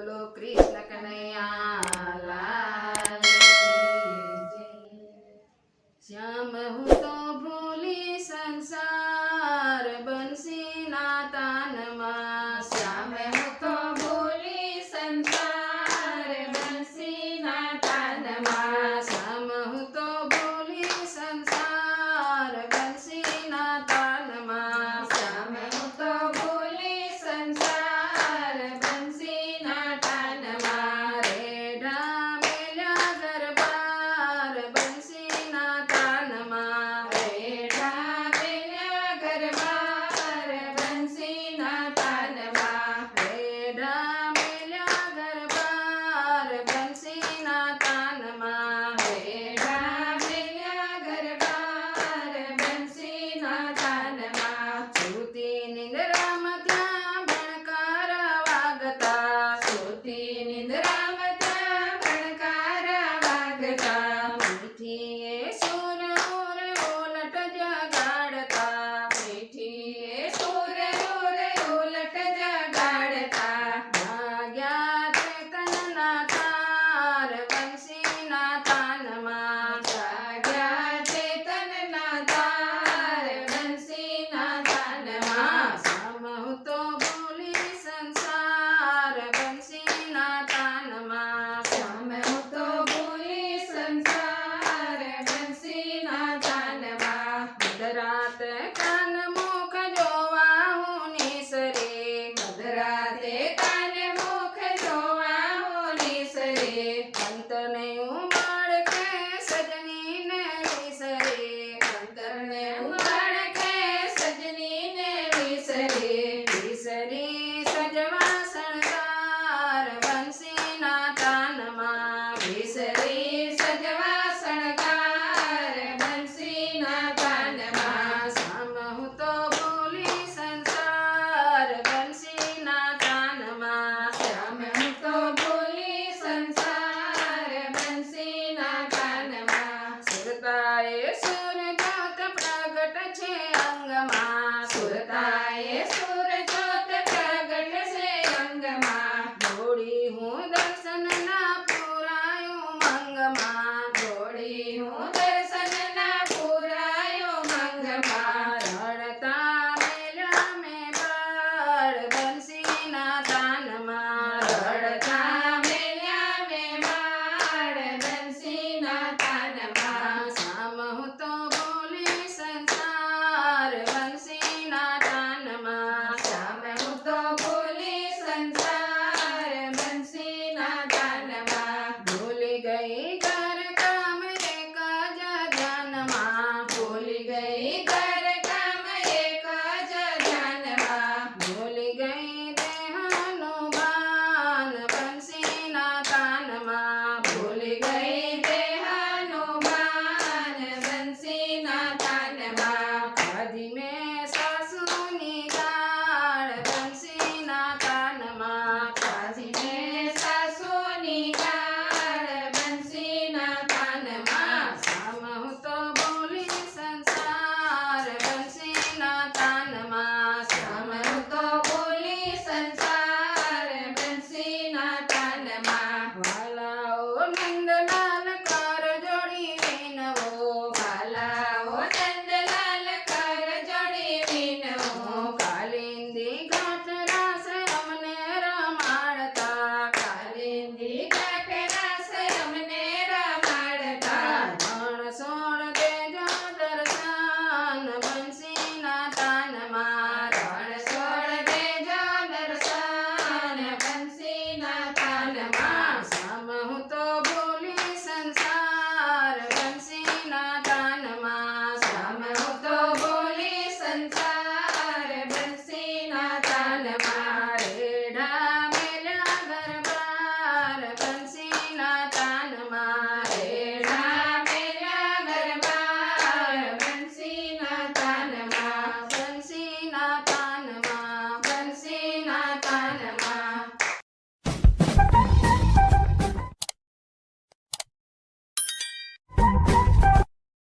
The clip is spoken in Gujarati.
બોલો કૃષ્ણ કનૈયા લાલ કી જય। શ્યામ હું તો ભૂલી સંસાર બંસીના તાનમાં, શ્યામ હું તો ભૂલી સંસાર બંસીના તાનમાં, શ્યામ હું તો ભૂલી સંસાર બંસીના તાનમાં, શ્યામ હું તો ભૂલી સંસાર બંસીના તાનમાં, રેઢા મેલ્યા ગરબાર બંસીના તાનમાં, રેઢા મેલ્યા ગરબાર બંસીના તાનમાં, રેઢા મેલ્યા ગરબાર બંસીના તાનમાં, રેઢા મેલ્યા ગરબાર બંસીના તાનમાં, સુતી નિંદ્રામાં ત્યાં ભણકાર વાગતા, સુતી નિંદ્રામાં ત્યાં ભણકારા વાગતા, મીઠી એ સુર ઓલટ જગાડતા, મીઠી સુર ઉલટ જગાડતા, જાગ્યા ચેતનના તાર બંસીના તાનમાં, જાગ્યા ચેતનના તાર બંસીના તાનમાં, શ્યામ હું તો ભૂલી સંસાર બંસીના તાનમાં, શ્યામ હું તો ભૂલી સંસાર બંસીના તાનમાં, મધરાત કાન મુખ જોવા હું નિસરે, મધરાતે કાન મુખ જોવા હું નિસરે, અંતને ઉમળ કે સજનીને વિસરે, અંતરને ઉમળ કે સજનીને વિસરે, વિસરી સજવા શણગાર બંસીના તાનમાં, વિસરી સજવા શણગાર બંસીના તાનમાં, શ્યામ હું તો ભૂલી સંસાર બંસીના તાનમાં, શ્યામ હું તો ભૂલી સંસાર બંસીના તાનમાં, સુરતાએ સૂરજોત પ્રગટ છે અંગમાં, સુરતાએ સૂરજોત પ્રગટ છે અંગમાં, દોડી હું